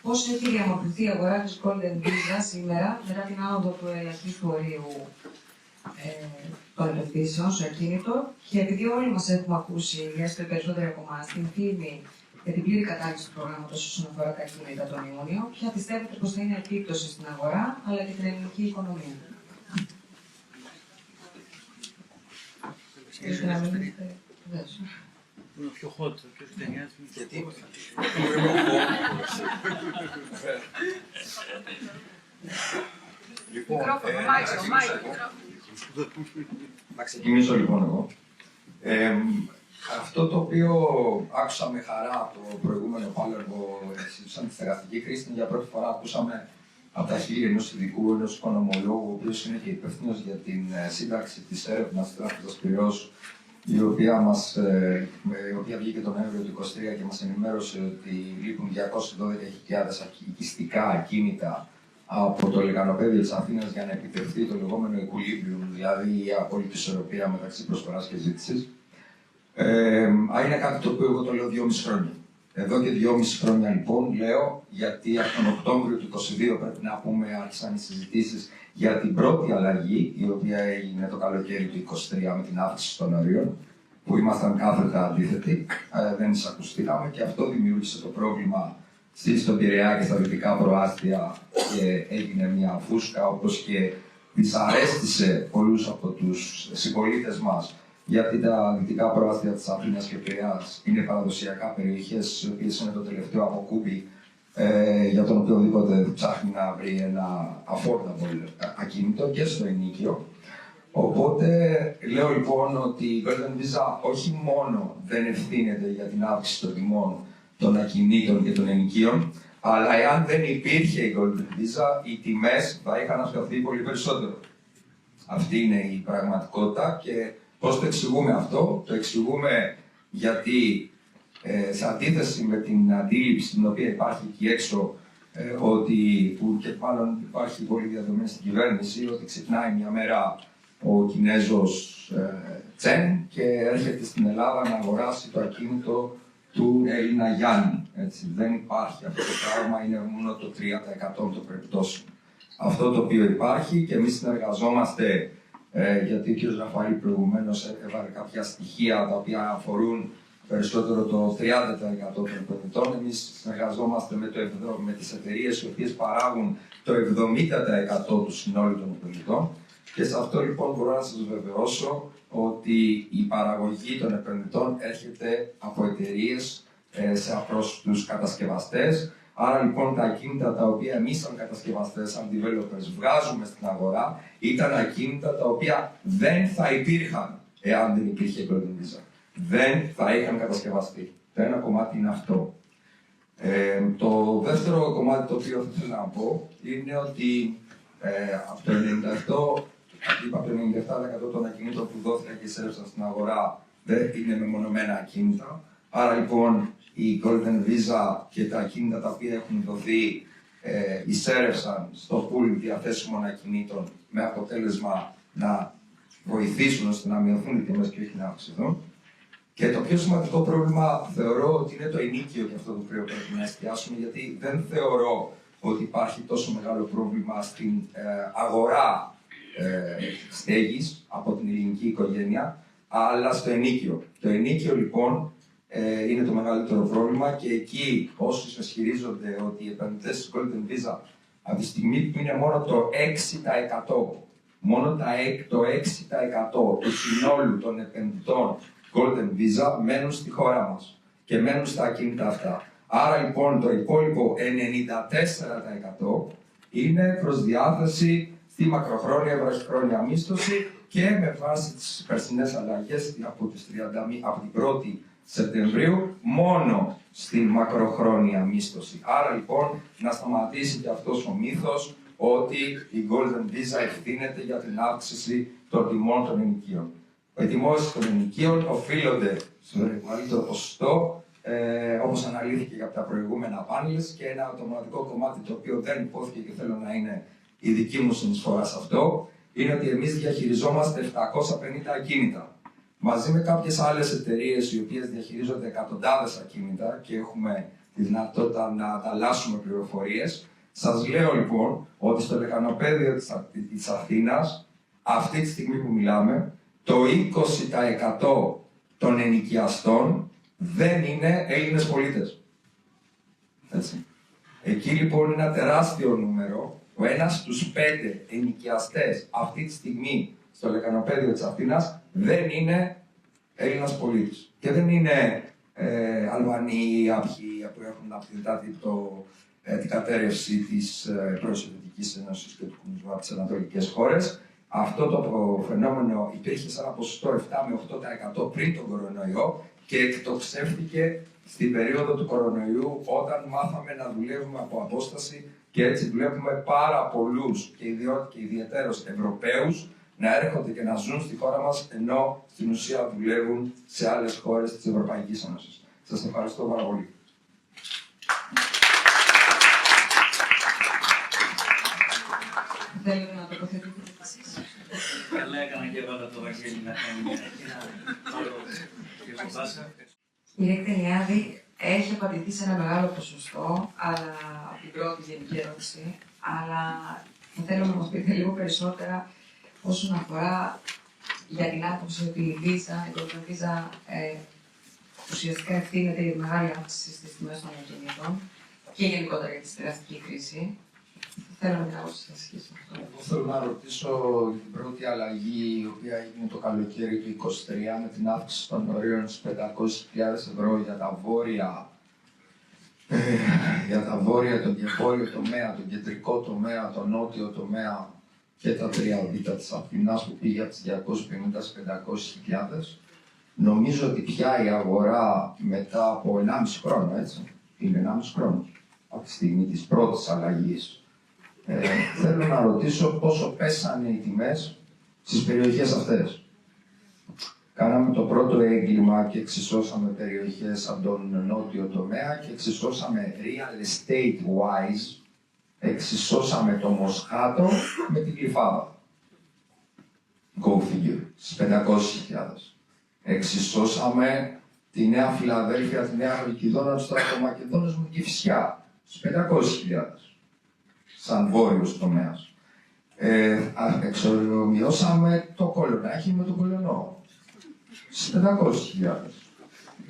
Πώς έχει διαμορφωθεί η αγορά της Golden Visa σήμερα μετά την άνοδο του ελαχίστου ορίου των επενδύσεων στο ακίνητο, και επειδή όλοι μας έχουμε ακούσει, έστω οι περισσότεροι από εμάς, την φήμη για την πλήρη κατάργηση του προγράμματος όσον αφορά τα ακίνητα τον Ιούνιο, ποια πιστεύετε πως θα είναι επίπτωση στην αγορά αλλά και την ελληνική οικονομία? Είναι πιο hot, πιο στενιάς. Γιατί λοιπόν, να ξεκινήσω λοιπόν εγώ. Αυτό το οποίο άκουσα με χαρά από το προηγούμενο πάνελ που συζητούσαν τη στεγαστική κρίση, είναι για πρώτη φορά ακούσαμε από τα χείλη ενός ειδικού, ενός οικονομολόγου, ο οποίος είναι και υπεύθυνος για την σύνταξη της έρευνας της Τράπεζας Πειραιώς, η οποία βγήκε τον Νοέμβριο του 2023 και μας ενημέρωσε ότι λείπουν 212.000 οικιστικά ακίνητα από το λεκανοπέδιο της Αθήνας για να επιτευχθεί το λεγόμενο equilibrium, δηλαδή η απόλυτη ισορροπία μεταξύ προσφοράς και ζήτησης. Είναι κάτι το οποίο εγώ το λέω 2,5 χρόνια. Εδώ και 2,5 χρόνια λοιπόν λέω, γιατί από τον Οκτώβριο του 2022 πρέπει να πούμε άρχισαν οι συζητήσεις για την πρώτη αλλαγή, η οποία έγινε το καλοκαίρι του 2023 με την αύξηση των ορίων, που ήμασταν κάθετα αντίθετοι, δεν εισακουστήκαμε, και αυτό δημιούργησε το πρόβλημα στον Πειραιά και στα δυτικά προάστια και έγινε μια φούσκα, όπως και δυσαρέστησε πολλούς από τους συμπολίτες μας, γιατί τα δυτικά προάστια της Αθήνας και Πειραιάς είναι παραδοσιακά περιοχές, οι οποίες είναι το τελευταίο αποκούμπι για τον οποιοδήποτε ψάχνει να βρει ένα affordable ακίνητο και στο ενοίκιο. Οπότε λέω λοιπόν ότι η Golden Visa όχι μόνο δεν ευθύνεται για την αύξηση των τιμών των ακινήτων και των ενοικίων, αλλά εάν δεν υπήρχε η Golden Visa, οι τιμές θα είχαν αυξηθεί πολύ περισσότερο. Αυτή είναι η πραγματικότητα. Και πώς το εξηγούμε αυτό? Το εξηγούμε γιατί σε αντίθεση με την αντίληψη την οποία υπάρχει εκεί έξω, που και μάλλον υπάρχει πολύ διαδομένη στην κυβέρνηση, ότι ξυπνάει μια μέρα ο Κινέζος Τσεν και έρχεται στην Ελλάδα να αγοράσει το ακίνητο του Έλληνα Γιάννη. Έτσι. Δεν υπάρχει αυτό το πράγμα, είναι μόνο το 3% των περιπτώσεων. Αυτό το οποίο υπάρχει, και εμείς συνεργαζόμαστε, γιατί ο κ. Ραφαήλ προηγουμένως έβαλε κάποια στοιχεία τα οποία αφορούν περισσότερο το 30% των επενδυτών. Εμείς συνεργαζόμαστε με τις εταιρείες οι οποίες παράγουν το 70% του συνόλου των επενδυτών. Και σε αυτό λοιπόν μπορώ να σας βεβαιώσω ότι η παραγωγή των επενδυτών έρχεται από εταιρείες σε απρόσιτους κατασκευαστές. Άρα λοιπόν τα ακίνητα τα οποία εμείς σαν κατασκευαστές, σαν developers βγάζουμε στην αγορά, ήταν ακίνητα τα οποία δεν θα υπήρχαν εάν δεν υπήρχε Golden Visa. Δεν θα είχαν κατασκευαστεί. Το ένα κομμάτι είναι αυτό. Το δεύτερο κομμάτι το οποίο θέλω να πω είναι ότι από το 97% των ακινήτων που δόθηκαν και εισέρευσαν στην αγορά δεν είναι μεμονωμένα ακίνητα. Άρα λοιπόν η Golden Visa και τα ακίνητα τα οποία έχουν δοθεί εισέρευσαν στο pool διαθέσιμων ακινήτων με αποτέλεσμα να βοηθήσουν ώστε να μειωθούν οι τιμές και όχι να αυξηθούν. Και το πιο σημαντικό πρόβλημα θεωρώ ότι είναι το ενοίκιο, και αυτό το οποίο πρέπει να εστιάσουμε, γιατί δεν θεωρώ ότι υπάρχει τόσο μεγάλο πρόβλημα στην αγορά στέγης από την ελληνική οικογένεια, αλλά στο ενοίκιο. Το ενοίκιο λοιπόν είναι το μεγαλύτερο πρόβλημα, και εκεί όσους ισχυρίζονται ότι οι επενδυτές της Golden Visa από τη στιγμή που είναι μόνο το 6%, μόνο το 6% του συνόλου των επενδυτών Golden Visa μένουν στη χώρα μας και μένουν στα ακίνητα αυτά. Άρα λοιπόν το υπόλοιπο 94% είναι προς διάθεση στη μακροχρόνια βραχυχρόνια μίσθωση, και με βάση τις περσινές αλλαγές από την 1η Σεπτεμβρίου μόνο στη μακροχρόνια μίσθωση. Άρα λοιπόν να σταματήσει και αυτός ο μύθος ότι η Golden Visa ευθύνεται για την αύξηση των τιμών των ενοικίων. Οι τιμές των ενοικίων οφείλονται στο μεγαλύτερο ποσοστό, όπως αναλύθηκε από τα προηγούμενα πάνελες, και το μοναδικό κομμάτι το οποίο δεν υπόθηκε και θέλω να είναι η δική μου συνεισφορά σε αυτό, είναι ότι εμείς διαχειριζόμαστε 750 ακίνητα. Μαζί με κάποιες άλλες εταιρείες οι οποίες διαχειρίζονται εκατοντάδες ακίνητα, και έχουμε τη δυνατότητα να ανταλλάσσουμε πληροφορίες. Σας λέω λοιπόν ότι στο λεκανοπέδιο της Αθήνας, αυτή τη στιγμή που μιλάμε, το 20% των ενοικιαστών δεν είναι Έλληνες πολίτες. Έτσι. Εκεί λοιπόν είναι ένα τεράστιο νούμερο. Ο ένας στους 5 ενοικιαστές αυτή τη στιγμή στο λεκανοπέδιο της Αθήνας δεν είναι Έλληνας πολίτης. Και δεν είναι Αλβανοί ή Απχοί που έχουν μετά την κατέρευση της πρώην Σοβιετικής Ένωσης και του κομμουνισμού από τις ανατολικές χώρες. Αυτό το φαινόμενο υπήρχε σε ένα ποσοστό 7 με 8% πριν τον κορονοϊό και εκτοξεύτηκε στην περίοδο του κορονοϊού, όταν μάθαμε να δουλεύουμε από απόσταση και έτσι βλέπουμε πάρα πολλούς και ιδιαιτέρως Ευρωπαίους να έρχονται και να ζουν στη χώρα μας, ενώ στην ουσία δουλεύουν σε άλλες χώρες της Ευρωπαϊκής Ένωσης. Σας ευχαριστώ πάρα πολύ. Θέλετε να τοποθετηθείτε εσείς? Καλά έκανα και έβαλα το Βαγγέλη να κάνει ένα άλλο πάσα. Κύριε Κτηνιάδη, έχει απαντηθεί σε ένα μεγάλο ποσοστό, αλλά από την πρώτη γενική ερώτηση, αλλά θα θέλω να μας πείτε λίγο περισσότερα όσον αφορά για την άποψη ότι η Golden Visa ουσιαστικά ευθύνεται για τη μεγάλη αύξηση στις τιμές των αυτοκινήτων και γενικότερα για τη στεγαστική κρίση. Θέλω να κάνω σε σχέση με αυτό. Εγώ θέλω να ρωτήσω για την πρώτη αλλαγή, η οποία έγινε το καλοκαίρι του 2023 με την αύξηση των ορίων στις 500.000 ευρώ για τα βόρεια, τον διαβόρειο τομέα, τον κεντρικό τομέα, τον νότιο τομέα και τα 3 της Αθηνάς που πήγε από τις 250 στις 500.000. Νομίζω ότι πια η αγορά μετά από 1,5 χρόνο, έτσι, είναι 1,5 χρόνο από τη στιγμή της πρώτης αλλαγής. Θέλω να ρωτήσω πόσο πέσανε οι τιμές στις περιοχές αυτές. Κάναμε το πρώτο έγκλημα και εξισώσαμε περιοχές από τον νότιο τομέα και εξισώσαμε real estate wise, εξισώσαμε το Μοσχάτο με την Γλυφάδα. Go figure, στις 500.000. Εξισώσαμε τη Νέα Φιλαδέλφια, τη Νέα Χαλκιδόνα, τους Στρατομακεδόνες με την Κηφισιά, στις 500.000. Σαν βόρειος τομέας. Εξομοιώσαμε το Κολονάκι με τον Κολονό. Στις 500.000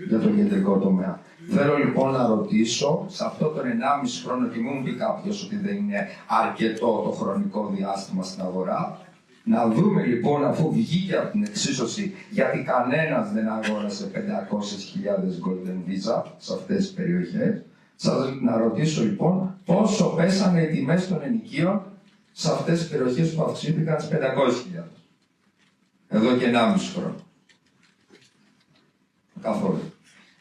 για τον κεντρικό τομέα. Θέλω λοιπόν να ρωτήσω, σε αυτό τον 1,5 χρόνο, και μου πει κάποιος ότι δεν είναι αρκετό το χρονικό διάστημα στην αγορά, να δούμε λοιπόν, αφού βγήκε από την εξίσωση, γιατί κανένας δεν αγόρασε 500.000 Golden Visa σε αυτές τις περιοχές, να ρωτήσω λοιπόν πόσο πέσανε οι τιμές των ενοικίων σε αυτές τις περιοχές που αυξήθηκαν στις 500.000. Εδώ και 1,5 χρόνο. Καθόλου.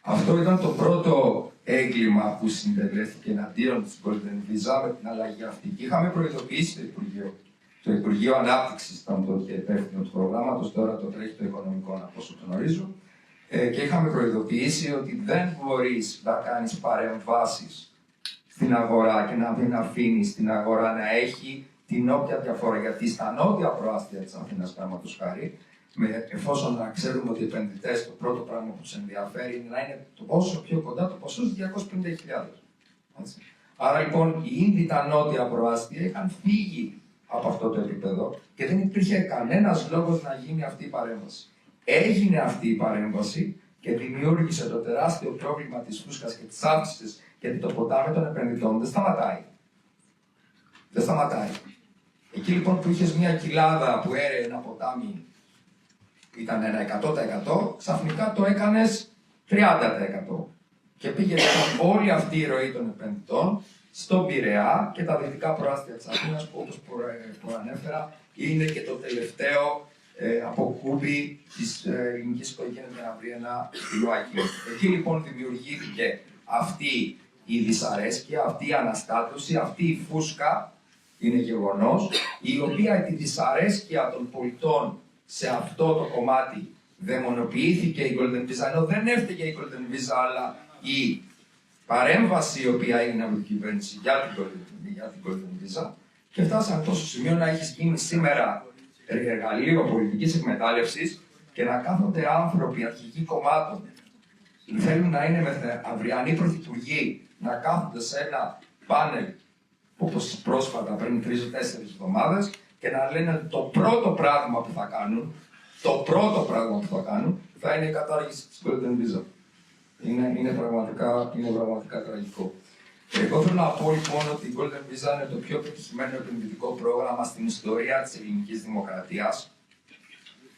Αυτό ήταν το πρώτο έγκλημα που συντελέστηκε εναντίον της Golden Visa με την αλλαγή αυτή. Και είχαμε προειδοποιήσει το Υπουργείο. Το Υπουργείο Ανάπτυξης ήταν τότε υπεύθυνο του προγράμματος, τώρα το τρέχει το Οικονομικό, από όσο το γνωρίζω. Και είχαμε προειδοποιήσει ότι δεν μπορείς να κάνεις παρεμβάσεις στην αγορά και να μην αφήνεις την αγορά να έχει την όποια διαφορά. Γιατί στα νότια προάστια της Αθήνας, πράγματος χάρη, εφόσον να ξέρουμε ότι οι επενδυτές το πρώτο πράγμα που τους ενδιαφέρει είναι να είναι το πόσο πιο κοντά το ποσό στις 250.000. Άρα λοιπόν οι ήδη τα νότια προάστια είχαν φύγει από αυτό το επίπεδο και δεν υπήρχε κανένας λόγος να γίνει αυτή η παρέμβαση. Έγινε αυτή η παρέμβαση και δημιούργησε το τεράστιο πρόβλημα της φούσκας και της αύξησης, γιατί το ποτάμι των επενδυτών δεν σταματάει. Δεν σταματάει. Εκεί λοιπόν που είχες μια κοιλάδα που έρεε ένα ποτάμι, ήταν ένα 100%, ξαφνικά το έκανες 30%. Και πήγε λοιπόν όλη αυτή η ροή των επενδυτών στον Πειραιά και τα δυτικά προάστια της Αθήνας, που όπως προανέφερα είναι και το τελευταίο αποκούμπι της ελληνικής οικογένειας για να βρει ένα φυλουάκι. Εκεί λοιπόν δημιουργήθηκε αυτή η δυσαρέσκεια, αυτή η αναστάτωση, αυτή η φούσκα, είναι γεγονός, η οποία τη δυσαρέσκεια των πολιτών σε αυτό το κομμάτι δαιμονοποιήθηκε η Golden Visa, ενώ δεν έφταιγε η Golden Visa, αλλά η παρέμβαση η οποία έγινε από την κυβέρνηση για την Golden Visa, και φτάσαμε τόσο σημείο να έχει γίνει σήμερα εργαλείο πολιτικής εκμετάλλευσης και να κάθονται άνθρωποι, αρχηγοί κομμάτων, θέλουν να είναι αυριανοί πρωθυπουργοί, να κάθονται σε ένα πάνελ όπως πρόσφατα πριν 3-4 εβδομάδες και να λένε ότι το πρώτο πράγμα που θα κάνουν θα είναι η κατάργηση της Golden Visa. Είναι πραγματικά τραγικό. Εγώ θέλω να πω λοιπόν ότι η Golden Visa είναι το πιο πετυχημένο επενδυτικό πρόγραμμα στην ιστορία της ελληνικής δημοκρατίας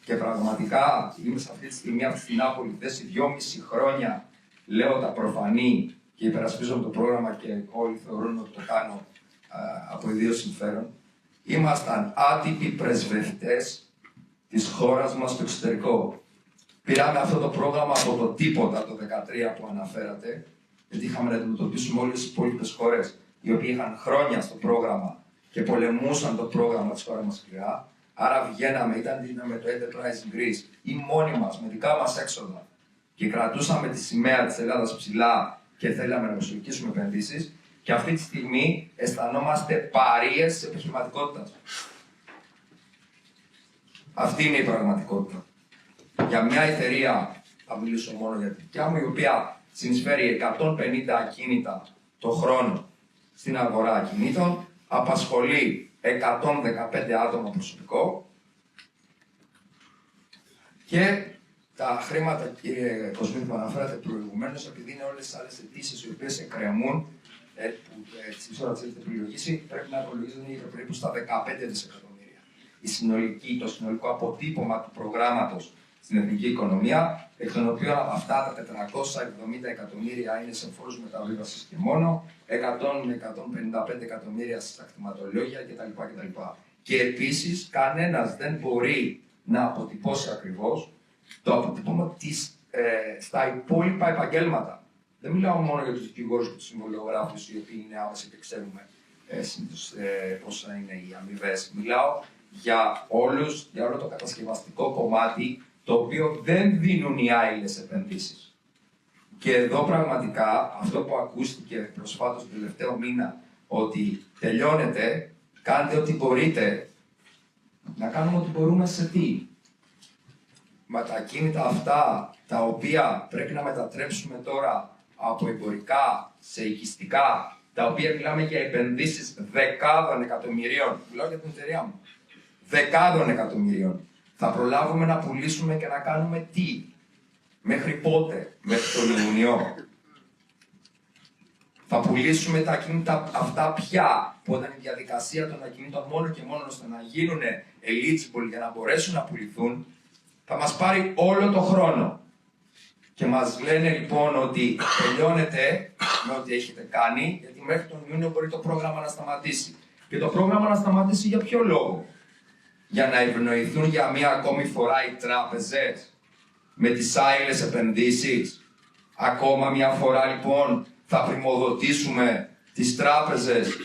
και πραγματικά είμαι σε αυτή τη στιγμή από την άπολη θέση 2,5 χρόνια λέω τα προφανή και υπερασπίζομαι το πρόγραμμα και όλοι θεωρούν ότι το κάνω από ιδίο συμφέρον. Ήμασταν άτυποι πρεσβευτές της χώρας μας στο εξωτερικό. Πήραμε αυτό το πρόγραμμα από το τίποτα το 2013 που αναφέρατε, γιατί είχαμε να αντιμετωπίσουμε όλες τις υπόλοιπες χώρες οι οποίοι είχαν χρόνια στο πρόγραμμα και πολεμούσαν το πρόγραμμα της χώρας μας σκληρά. Άρα βγαίναμε, είτε δίναμε το Enterprise Greece ή μόνοι μας, με δικά μας έξοδα και κρατούσαμε τη σημαία της Ελλάδας ψηλά και θέλαμε να προσελκύσουμε επενδύσεις. Και αυτή τη στιγμή αισθανόμαστε παρείες της επιχειρηματικότητας. Αυτή είναι η πραγματικότητα. Για μια εταιρεία, θα μιλήσω μόνο για τη δικιά μου, η οποία συνεισφέρει 150 ακίνητα το χρόνο στην αγορά ακινήτων, απασχολεί 115 άτομα προσωπικό και τα χρήματα, κύριε Κοσμίδη, που αναφέρατε προηγουμένως, επειδή είναι όλες τις άλλες αιτήσεις οι οποίες εκκρεμούν, που στις ώρες της επιλογής πρέπει να υπολογίζονται περίπου στα 15 δισεκατομμύρια. Το συνολικό αποτύπωμα του προγράμματος στην εθνική οικονομία, εκ των οποίων από αυτά τα 470 εκατομμύρια είναι σε φόρους μεταβίβασης και μόνο, 100 με 155 εκατομμύρια στα κτηματολόγια κτλ. Και επίσης, κανένας δεν μπορεί να αποτυπώσει ακριβώς το αποτύπωμα στα υπόλοιπα επαγγέλματα. Δεν μιλάω μόνο για τους δικηγόρους και τους συμβολογράφους, οι οποίοι είναι άμεσοι και ξέρουμε πόσα είναι οι αμοιβές. Μιλάω για όλο το κατασκευαστικό κομμάτι, το οποίο δεν δίνουν οι άειλες επενδύσεις. Και εδώ πραγματικά αυτό που ακούστηκε προσφάτως τον τελευταίο μήνα, ότι τελειώνεται, κάντε ό,τι μπορείτε, να κάνουμε ό,τι μπορούμε σε τι. Με τα ακίνητα αυτά, τα οποία πρέπει να μετατρέψουμε τώρα από εμπορικά σε οικιστικά, τα οποία μιλάμε για επενδύσεις δεκάδων εκατομμυρίων, μιλάω για την εταιρεία μου, δεκάδων εκατομμυρίων. Θα προλάβουμε να πουλήσουμε και να κάνουμε τι, μέχρι πότε, μέχρι τον Ιουνιό. Θα πουλήσουμε τα ακίνητα αυτά πια, που όταν η διαδικασία των ακινήτων μόνο και μόνο ώστε να γίνουν eligible για να μπορέσουν να πουληθούν, θα μας πάρει όλο το χρόνο. Και μας λένε λοιπόν ότι τελειώνεται με ό,τι έχετε κάνει, γιατί μέχρι τον Ιούνιο μπορεί το πρόγραμμα να σταματήσει. Και το πρόγραμμα να σταματήσει για ποιο λόγο? Για να ευνοηθούν για μία ακόμη φορά οι τράπεζες με τις άειλες επενδύσεις. Ακόμα μία φορά λοιπόν θα πρημοδοτήσουμε τις τράπεζες,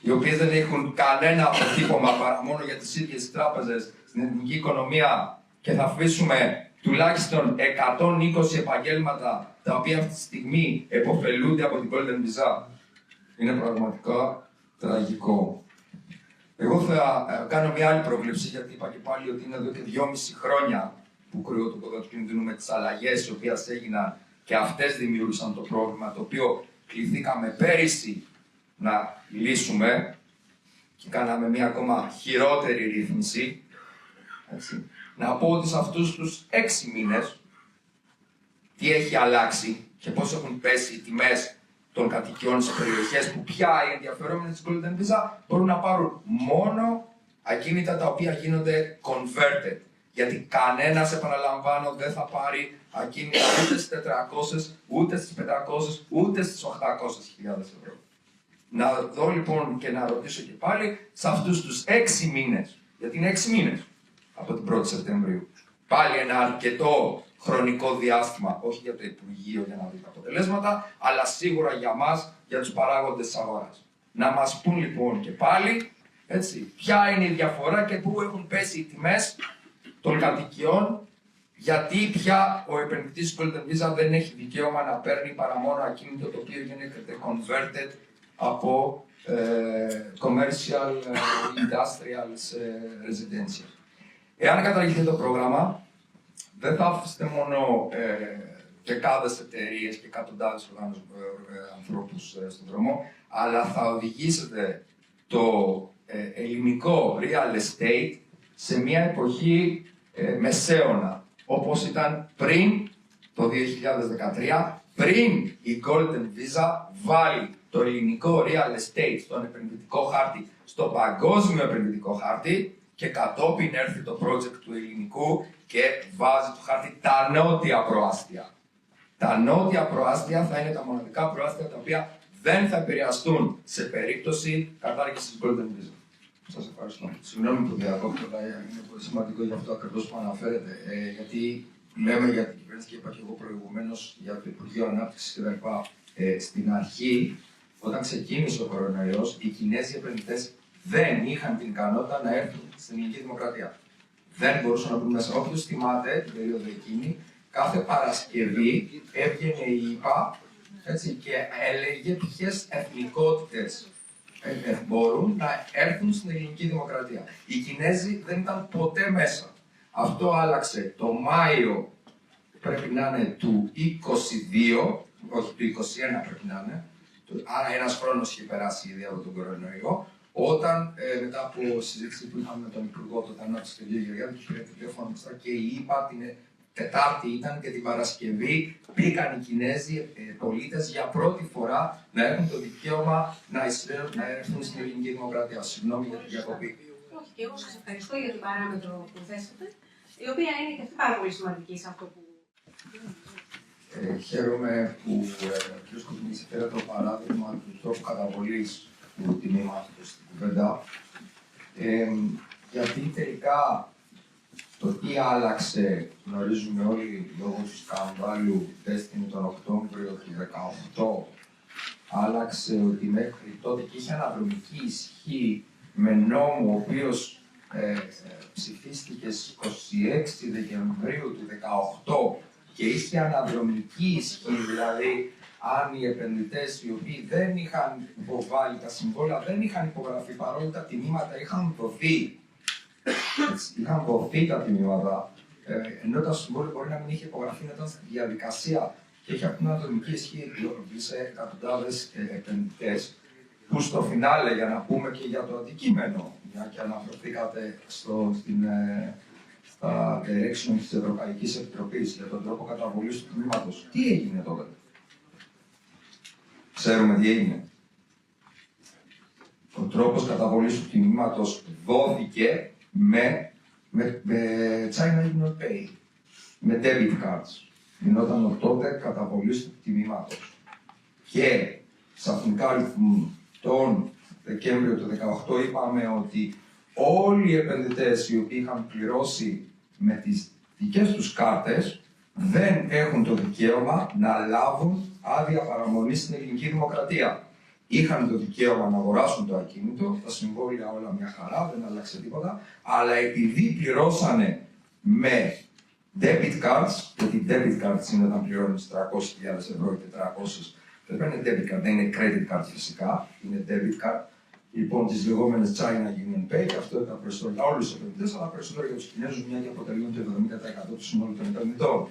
οι οποίες δεν έχουν κανένα αποτύπωμα παρά μόνο για τις ίδιες τις τράπεζες στην εθνική οικονομία, και θα αφήσουμε τουλάχιστον 120 επαγγέλματα τα οποία αυτή τη στιγμή επωφελούνται από την Golden Visa. Είναι πραγματικά τραγικό. Εγώ θα κάνω μια άλλη πρόβλεψη, γιατί είπα και πάλι ότι είναι εδώ και 2,5 χρόνια που κρύω το κόδωνα του κινδύνου με τις αλλαγές οι οποίες έγιναν και αυτές δημιούργησαν το πρόβλημα, το οποίο κληθήκαμε πέρυσι να λύσουμε και κάναμε μια ακόμα χειρότερη ρύθμιση. Έτσι. Να πω ότι σε αυτούς τους 6 μήνες τι έχει αλλάξει και πώς έχουν πέσει οι τιμές των κατοικιών σε περιοχές που πια οι ενδιαφερόμενοι της Golden Visa μπορούν να πάρουν μόνο ακίνητα τα οποία γίνονται converted. Γιατί κανένας, επαναλαμβάνω, δεν θα πάρει ακίνητα ούτε στις 400, ούτε στις 500, ούτε στις 800.000 ευρώ. Να δω λοιπόν και να ρωτήσω και πάλι σε αυτούς τους 6 μήνες, γιατί είναι 6 μήνες από την 1η Σεπτεμβρίου. Πάλι ένα αρκετό χρονικό διάστημα, όχι για το Υπουργείο για να δει τα αποτελέσματα, αλλά σίγουρα για μας, για τους παράγοντες της αγοράς. Να μας πούν λοιπόν και πάλι, έτσι, ποια είναι η διαφορά και πού έχουν πέσει οι τιμές των κατοικιών, γιατί πια ο επενδυτής της Golden Visa δεν έχει δικαίωμα να παίρνει παρά μόνο ακίνητο το οποίο γίνεται converted από commercial, industrial, residential. Εάν καταργηθεί το πρόγραμμα, δεν θα αφήσετε μόνο δεκάδες εταιρείες και εκατοντάδες ανθρώπους στον δρόμο, αλλά θα οδηγήσετε το ελληνικό real estate σε μια εποχή μεσαίωνα, όπως ήταν πριν το 2013, πριν η Golden Visa βάλει το ελληνικό real estate στον επενδυτικό χάρτη, στο παγκόσμιο επενδυτικό χάρτη, και κατόπιν έρθει το project του ελληνικού και βάζει το χάρτη τα νότια προάστια. Τα νότια προάστια θα είναι τα μοναδικά προάστια τα οποία δεν θα επηρεαστούν σε περίπτωση κατάργησης Golden Visa. Σας ευχαριστώ. Συγγνώμη που διακόπτω, αλλά είναι πολύ σημαντικό για αυτό ακριβώς που αναφέρετε. Γιατί λέμε για την κυβέρνηση και είπα και εγώ προηγουμένως για το Υπουργείο Ανάπτυξης κλπ. Στην αρχή, όταν ξεκίνησε ο κορονοϊός, οι Κινέζοι επενδυτές δεν είχαν την ικανότητα να έρθουν στην ελληνική δημοκρατία. Δεν μπορούσαν να μπουν μέσα. Όποιος θυμάται την περίοδο εκείνη, κάθε Παρασκευή έβγαινε η ΙΠΑ και έλεγε ποιες εθνικότητες μπορούν να έρθουν στην ελληνική δημοκρατία. Οι Κινέζοι δεν ήταν ποτέ μέσα. Αυτό άλλαξε το Μάιο, πρέπει να είναι του 22, όχι του 21 πρέπει να είναι, άρα ένας χρόνος είχε περάσει ήδη από τον κορονοϊό, όταν μετά από συζήτηση που είχαμε με τον Υπουργό του Ανάπτυξης, τον κ. Γεωργιάδη, του πήρε τηλέφωνο και είπα την Τετάρτη ήταν και την Παρασκευή μπήκαν οι Κινέζοι πολίτες για πρώτη φορά να έχουν το δικαίωμα να έρθουν στην ελληνική δημοκρατία. Συγγνώμη για την διακοπή. Όχι, και εγώ σας ευχαριστώ για την παράμετρο που θέσατε, η οποία είναι και αυτή πάρα πολύ σημαντική σε αυτό που. Χαίρομαι που ο κ. Κουδουνής έφερε το παράδειγμα του τρόπου καταβολής του τιμήματος στην κουβέντα. Γιατί τελικά το τι άλλαξε, γνωρίζουμε όλοι λόγω του σκανδάλου Destiny τον Οκτώβριο του 2018, άλλαξε ότι μέχρι τότε και είχε αναδρομική ισχύ με νόμο ο οποίος ψηφίστηκε στις 26 Δεκεμβρίου του 2018 και είχε αναδρομική ισχύ, δηλαδή αν οι επενδυτές οι οποίοι δεν είχαν υποβάλει τα συμβόλαια, δεν είχαν υπογραφεί παρόλο τα τιμήματα είχαν δοθεί. Είχαν δοθεί τα τιμήματα, ενώ τα συμβόλαια μπορεί να μην είχε υπογραφεί, να ήταν στη διαδικασία και είχε αυτή την αναδρομική ισχύ σε εκατοντάδες επενδυτές. Που στο φινάλε, για να πούμε και για το αντικείμενο, μια και αναφερθήκατε στα direction της Ευρωπαϊκής Επιτροπής για τον τρόπο καταβολής του τιμήματος. Τι έγινε τότε? Ξέρουμε τι έγινε. Ο τρόπος καταβολής του τιμήματος δόθηκε με China Union Pay, με debit cards. Γινόταν ο τότε καταβολής του τιμήματος. Και ξαφνικά τον Δεκέμβριο του 2018 είπαμε ότι όλοι οι επενδυτές οι οποίοι είχαν πληρώσει με τις δικές τους κάρτες δεν έχουν το δικαίωμα να λάβουν άδεια παραμονή στην ελληνική δημοκρατία. Είχαν το δικαίωμα να αγοράσουν το ακίνητο, τα συμβόλαια όλα μια χαρά, δεν άλλαξε τίποτα, αλλά επειδή πληρώσανε με debit cards, γιατί debit cards είναι όταν πληρώνεις 300.000 ευρώ ή 400, δεν είναι debit card, δεν είναι credit card φυσικά, είναι debit card. Λοιπόν, τις λεγόμενες China Union Pay, και αυτό ήταν περισσότερο για όλους τους επενδυτές, αλλά περισσότερο για τους Κινέζους, μια και αποτελούν το 70% του συνόλου των επενδυτών.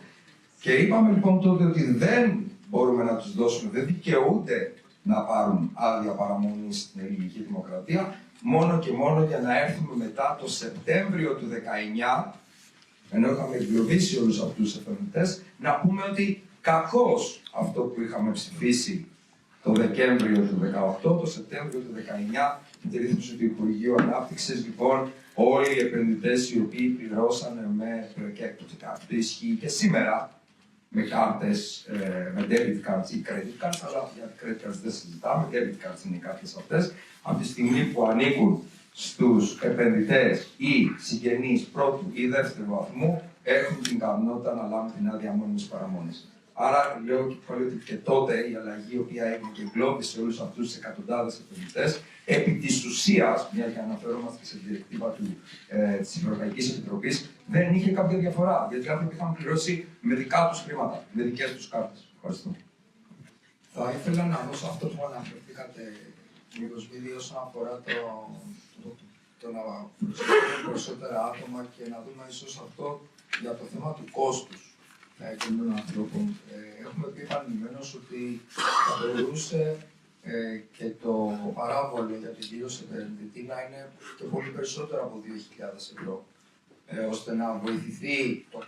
Και είπαμε λοιπόν τότε ότι δεν μπορούμε να τους δώσουμε, δεν δικαιούνται να πάρουν άδεια παραμονή στην ελληνική δημοκρατία, μόνο και μόνο για να έρθουμε μετά το Σεπτέμβριο του 19, ενώ είχαμε εγκλωβίσει όλους αυτούς τους επενδυτές, να πούμε ότι κακώς αυτό που είχαμε ψηφίσει το Δεκέμβριο του 2018, το Σεπτέμβριο του 2019, την ρύθμιση του Υπουργείου Ανάπτυξης, λοιπόν, όλοι οι επενδυτές οι οποίοι πληρώσανε και αυτό ισχύει και σήμερα, με κάρτες, με debit cards ή credit cards, αλλά για credit cards δεν συζητάμε, debit cards είναι οι κάρτες αυτές, από τη στιγμή που ανήκουν στους επενδυτές ή συγγενείς πρώτου ή δεύτερου βαθμού, έχουν την ικανότητα να λάβουν την άδεια μόνιμης παραμονής. Άρα λέω και πάλι ότι και τότε η αλλαγή η οποία έγινε και εγκλώβησε όλους αυτούς τους εκατοντάδες επενδυτές, επί της ουσίας, μια και αναφερόμαστε και σε διεκτήμα της Ευρωπαϊκής Επιτροπής, δεν είχε κάποια διαφορά. Γιατί οι άνθρωποι είχαν πληρώσει με δικά τους χρήματα, με δικές τους κάρτες. Ευχαριστώ. Θα ήθελα να δώσω αυτό που αναφερθήκατε, μήπως βίδη, όσον αφορά το να προσφέρουμε περισσότερα άτομα και να δούμε ίσως αυτό για το θέμα του κόστους. κινούμενων ανθρώπων. Έχουμε πει επανειλημμένως ότι θα μπορούσε και το παράβολο για τον κύριο επενδυτή να είναι και πολύ περισσότερο από 2.000 ευρώ, ώστε να βοηθηθεί το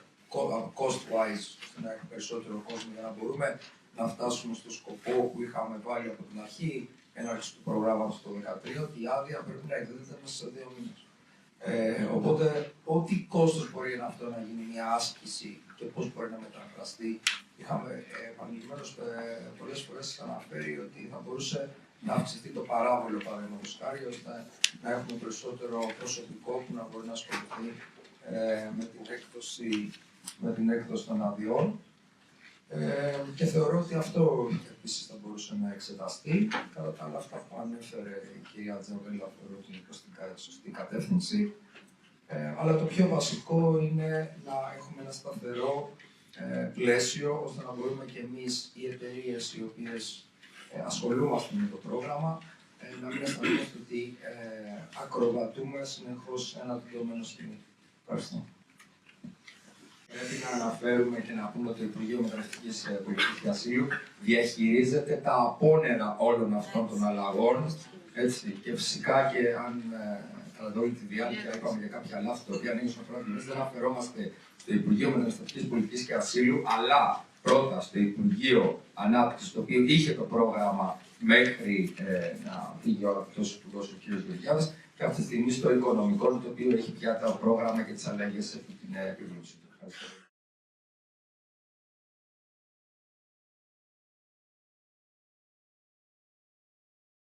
cost-wise, ώστε να έχει περισσότερο κόσμο για να μπορούμε να φτάσουμε στο σκοπό που είχαμε βάλει από την αρχή έναρξη του προγράμματος το 2013, ότι η άδεια πρέπει να εκδίδεται μέσα σε 2 μήνες. Οπότε, ό,τι κόστος μπορεί αυτό να γίνει μια άσκηση και πώς μπορεί να μεταφραστεί, είχαμε επανειλημμένως πολλές φορές αναφέρει ότι θα μπορούσε να αυξηθεί το παράβολο, παραδείγματος χάρη, ώστε να έχουμε περισσότερο προσωπικό που να μπορεί να ασχοληθεί με την έκδοση των αδειών. Και θεωρώ ότι αυτό επίσης θα μπορούσε να εξεταστεί. Κατά τα άλλα, αυτά που ανέφερε η κυρία Τζαβέλα θεωρώ ότι είναι προς την σωστή κατεύθυνση. Αλλά το πιο βασικό είναι να έχουμε ένα σταθερό πλαίσιο, ώστε να μπορούμε και εμείς, οι εταιρείες οι οποίες ασχολούμαστε με το πρόγραμμα, να μην αισθανόμαστε ότι ακροβατούμε συνεχώς σε ένα δεδομένο σκηνή. Ευχαριστώ. Πρέπει να αναφέρουμε και να πούμε ότι το Υπουργείο Μεταναστευτικής Πολιτικής και Ασύλου διαχειρίζεται τα απόνερα όλων αυτών των αλλαγών. Έτσι. Και φυσικά και αν κατά όλη τη διάρκεια είπαμε για κάποια λάθη τα οποία ανοίγουν στον χρόνο, δεν αναφερόμαστε στο Υπουργείο Μεταναστευτικής Πολιτικής και Ασύλου, αλλά πρώτα στο Υπουργείο Ανάπτυξης, το οποίο είχε το πρόγραμμα μέχρι να φύγει ο αγαπητός Υπουργός ο κ. Γεωργιάδης, και αυτή τη στιγμή στο Οικονομικό, το οποίο έχει πια το πρόγραμμα και τις αλλαγές σε αυτή την επίβλεψη. Ευχαριστώ.